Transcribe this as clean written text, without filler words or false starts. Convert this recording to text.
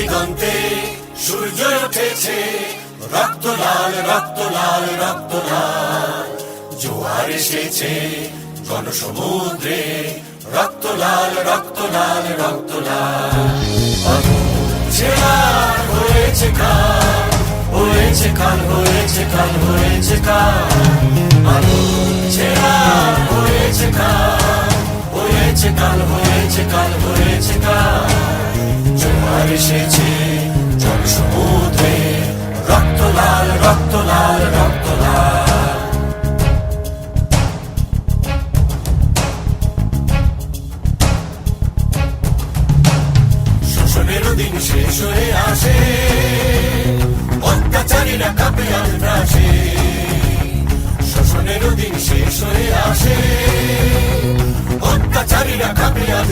দিগন্তে সূর্য উঠেছে, রক্ত লাল রক্ত লাল রক্ত লাল। জোয়ার এসেছে জনসমুদ্রে, রক্ত লাল রক্ত লাল রক্ত লাল। ছেড়ার হয়েছে কাল, হয়েছে কাল, হয়েছে কাল, হয়েছে কাল। ছেড়ার হয়েছে কাল, হয়েছে কাল, হয়েছে কাল, হয়েছে কাল। জোয়ার এসেছে জনসমুদ্রে, রক্ত লাল রক্ত লাল রক্ত লাল। শোষণেরও দিন শেষ হয়ে আসে, অত্যাচারীরা কাঁপে আর ত্রাসে। শোষণেরও দিন শেষ হয়ে আসে, অত্যাচারীরা কাঁপে আর